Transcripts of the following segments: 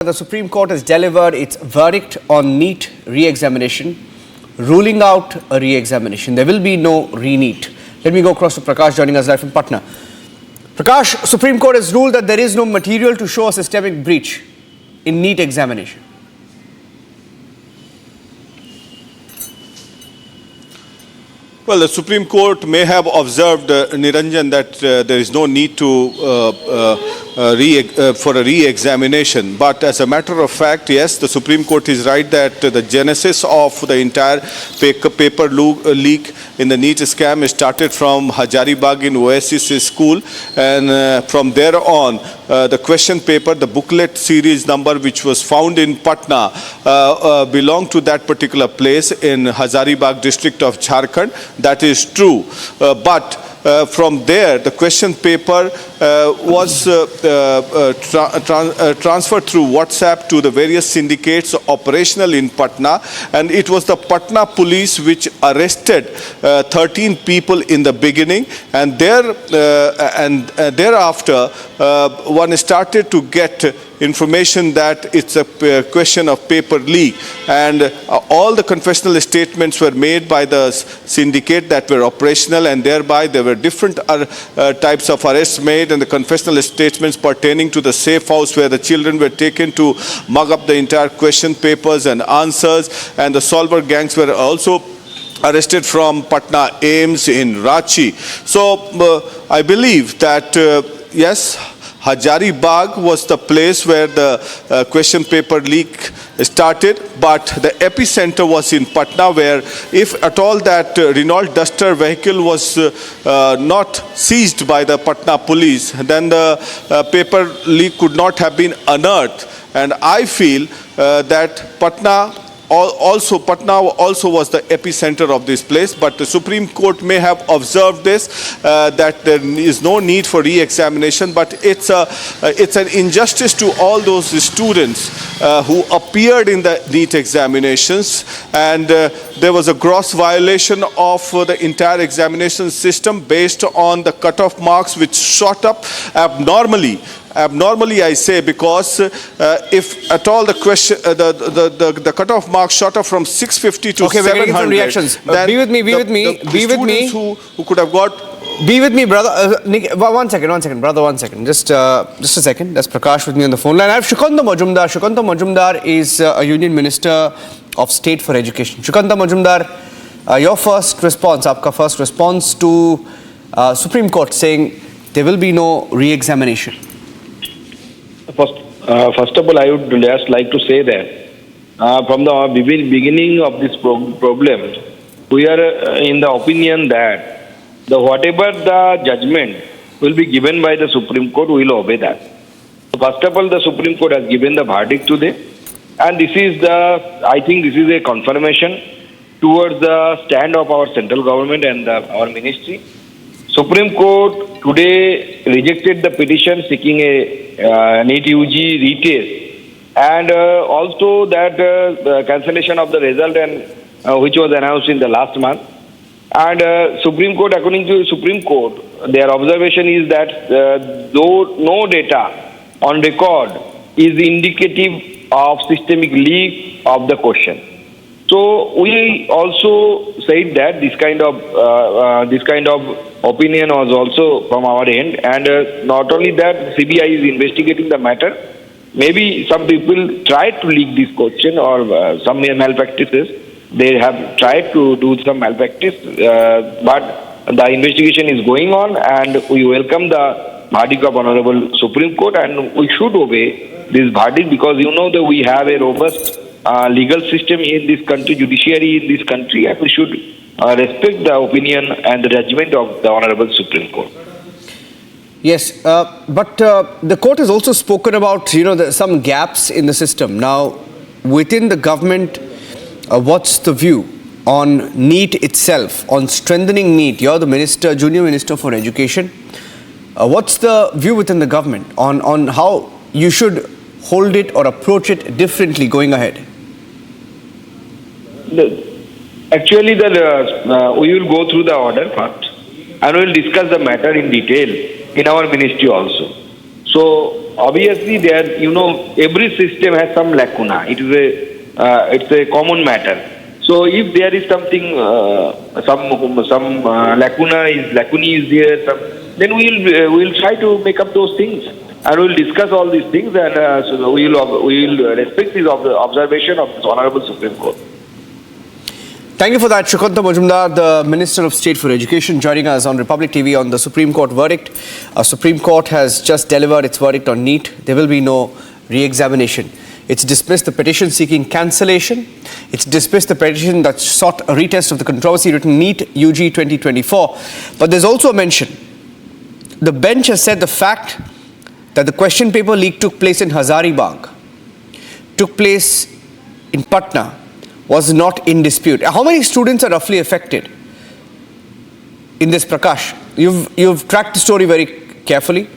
The Supreme Court has delivered its verdict on NEET re-examination, ruling out a re-examination. There will be no re-NEET. Let me go across to Prakash, joining us live from Patna. Prakash, Supreme Court has ruled that there is no material to show a systemic breach in NEET examination. Well, the Supreme Court may have observed, Niranjan, that there is no need to for a re-examination. But as a matter of fact, yes, the Supreme Court is right that the genesis of the entire paper leak in the NEET scam started from Hazaribagh in Oasis School. And from there on, the question paper, the booklet series number which was found in Patna belonged to that particular place in Hazaribagh district of Jharkhand. That is true. But from there, the question paper was transferred through WhatsApp to the various syndicates operational in Patna, and it was the Patna police which arrested 13 people in the beginning, and thereafter one started to get information that it's a question of paper leak, and all the confessional statements were made by the syndicate that were operational, and thereby there were different types of arrests made, and the confessional statements pertaining to the safe house where the children were taken to mug up the entire question papers and answers, and the solver gangs were also arrested from Patna Ames in Ranchi. So I believe that yes, Hazaribagh was the place where the question paper leak started, but the epicenter was in Patna, where if at all that Renault Duster vehicle was not seized by the Patna police, then the paper leak could not have been unearthed. And I feel that Patna also was the epicenter of this place, but the Supreme Court may have observed this, that there is no need for re-examination, but it's an injustice to all those students who appeared in the NEET examinations, and there was a gross violation of the entire examination system based on the cutoff marks which shot up abnormally, I say, because if at all the question, the cutoff mark shot up from 650 to 700. We're getting some reactions. Be with me. Who could have got. Be with me, brother. One second, brother. One second. Just a second. That's Prakash with me on the phone line. I have Shukanta Majumdar. Shukanta Majumdar is a Union Minister of State for Education. Shukanta Majumdar, your first response, आपका first response to Supreme Court saying there will be no re-examination. First of all, I would just like to say that from the beginning of this problem, we are in the opinion that whatever the judgment will be given by the Supreme Court, we will obey that. So first of all, the Supreme Court has given the verdict today, and this is I think this is a confirmation towards the stand of our central government and our ministry. Supreme Court today rejected the petition seeking a NEET UG retest, and also that the cancellation of the result and which was announced in the last month. And Supreme Court, according to Supreme Court, their observation is that though no data on record is indicative of systemic leak of the question. So we also said that this kind of opinion was also from our end, and not only that, CBI is investigating the matter. Maybe some people tried to leak this question or some malpractices. They have tried to do some malpractice, but the investigation is going on, and we welcome the verdict of Honorable Supreme Court, and we should obey this verdict because you know that we have a robust legal system in this country, judiciary in this country, and we should respect the opinion and the judgment of the Honorable Supreme Court. Yes, but the court has also spoken about, some gaps in the system. Now, within the government, what's the view on NEET itself, on strengthening NEET? You're the minister, junior minister for education. What's the view within the government on how you should hold it or approach it differently going ahead? Actually, we will go through the order first, and we will discuss the matter in detail in our ministry also. So obviously there, every system has some lacuna. It's a common matter. So if there is something, some lacunae is there, then we'll try to make up those things, and we'll discuss all these things, and so we'll respect this observation of this Honorable Supreme Court. Thank you for that, Shukanta Majumdar, the Minister of State for Education, joining us on Republic TV on the Supreme Court verdict. Supreme Court has just delivered its verdict on NEET. There will be no re-examination. It's dismissed the petition seeking cancellation. It's dismissed the petition that sought a retest of the controversy written NEET UG 2024. But there's also a mention. The bench has said the fact that the question paper leak took place in Hazaribagh, took place in Patna, was not in dispute. How many students are roughly affected in this, Prakash? You've tracked the story very carefully.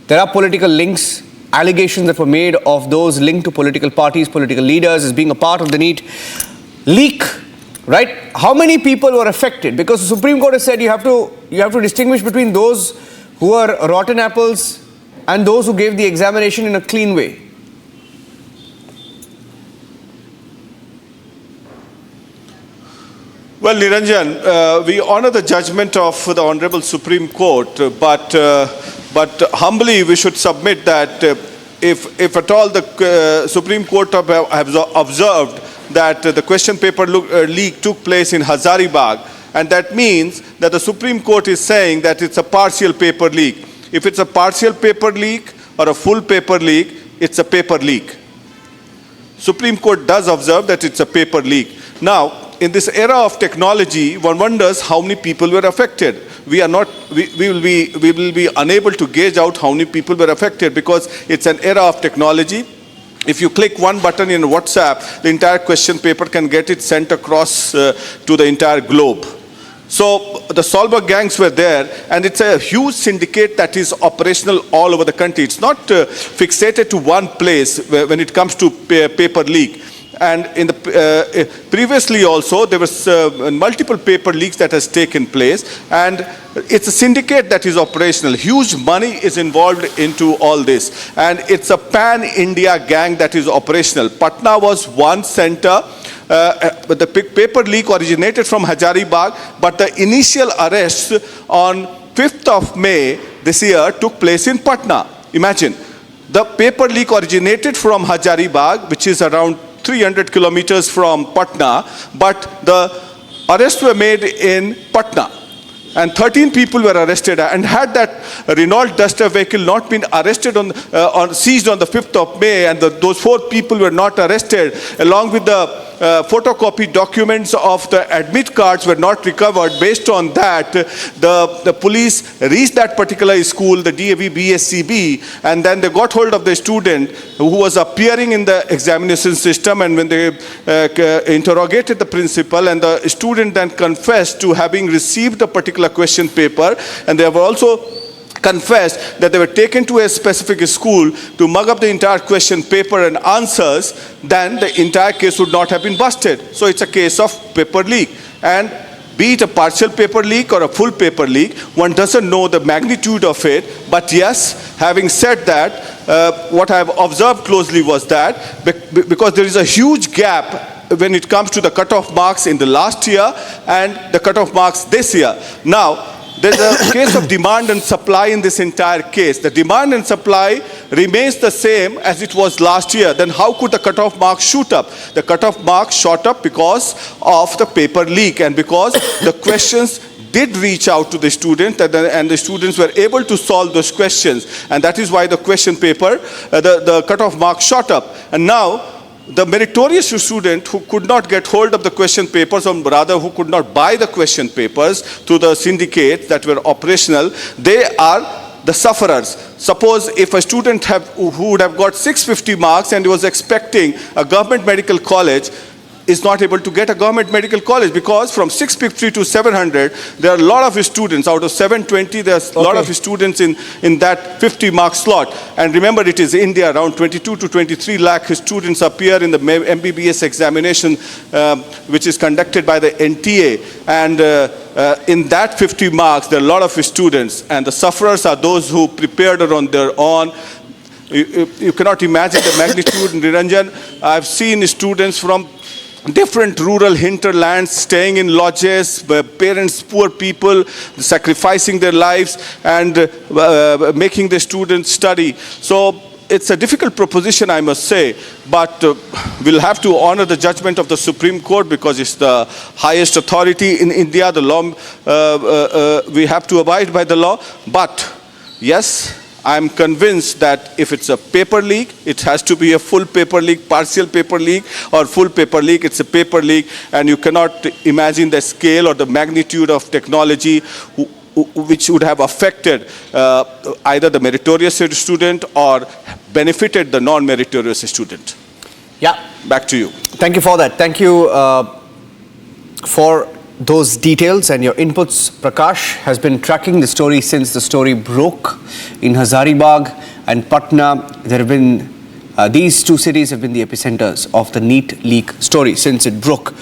There are political links, allegations that were made of those linked to political parties, political leaders as being a part of the NEET leak, right? How many people were affected? Because the Supreme Court has said you have to distinguish between those who are rotten apples and those who gave the examination in a clean way. Well, Niranjan, we honor the judgment of the Honorable Supreme Court, but humbly we should submit that if at all the Supreme Court have observed that the question paper leak took place in Hazaribagh, and that means that the Supreme Court is saying that it's a partial paper leak. If it's a partial paper leak or a full paper leak, it's a paper leak. Supreme Court does observe that it's a paper leak. Now, in this era of technology, one wonders how many people were affected. We will be unable to gauge out how many people were affected because it's an era of technology. If you click one button in WhatsApp, the entire question paper can get it sent across to the entire globe. So the Solberg gangs were there, and it's a huge syndicate that is operational all over the country. It's not fixated to one place when it comes to paper leak. And in the previously also there was multiple paper leaks that has taken place, and it's a syndicate that is operational. Huge money is involved into all this, and it's a pan-India gang that is operational. Patna was one center, but the paper leak originated from Hazaribagh, but the initial arrests on 5th of May this year took place in Patna. Imagine, the paper leak originated from Hazaribagh, which is around 300 kilometers from Patna, but the arrests were made in Patna. And 13 people were arrested. And had that Renault Duster vehicle not been arrested seized on the 5th of May, and those 4 people were not arrested, along with the photocopy documents of the admit cards were not recovered. Based on that, the police reached that particular school, the DAV BSCB, and then they got hold of the student who was appearing in the examination system, and when they interrogated the principal, and the student then confessed to having received a particular question paper, and they were also confessed that they were taken to a specific school to mug up the entire question paper and answers, then the entire case would not have been busted. So it's a case of paper leak. And be it a partial paper leak or a full paper leak, one doesn't know the magnitude of it. But yes, having said that, what I have observed closely was that because there is a huge gap when it comes to the cutoff marks in the last year and the cutoff marks this year. Now, there's a case of demand and supply in this entire case. The demand and supply remains the same as it was last year. Then how could the cutoff marks shoot up? The cutoff marks shot up because of the paper leak, and because the questions did reach out to the student, and the students were able to solve those questions. And that is why the question paper, the cutoff marks shot up. And now, the meritorious student who could not get hold of the question papers, or rather who could not buy the question papers through the syndicates that were operational, they are the sufferers. Suppose if a student who would have got 650 marks and was expecting a government medical college, is not able to get a government medical college because from 650 to 700, there are a lot of students. Out of 720, there's a lot of students in that 50 mark slot. And remember, it is India, around 22 to 23 lakh students appear in the MBBS examination, which is conducted by the NTA. And in that 50 marks, there are a lot of students. And the sufferers are those who prepared it on their own. You cannot imagine the magnitude in Niranjan. I've seen students from different rural hinterlands staying in lodges, parents, poor people, sacrificing their lives and making the students study. So it's a difficult proposition, I must say, but we'll have to honor the judgment of the Supreme Court because it's the highest authority in India. The law, we have to abide by the law. But yes, I'm convinced that if it's a paper leak, it has to be a full paper leak, partial paper leak, or full paper leak. It's a paper leak, and you cannot imagine the scale or the magnitude of technology which would have affected either the meritorious student or benefited the non-meritorious student. Yeah. Back to you. Thank you for that. Thank you for those details and your inputs. Prakash has been tracking the story since the story broke in Hazaribagh and Patna. There have been, these two cities have been the epicenters of the NEET leak story since it broke.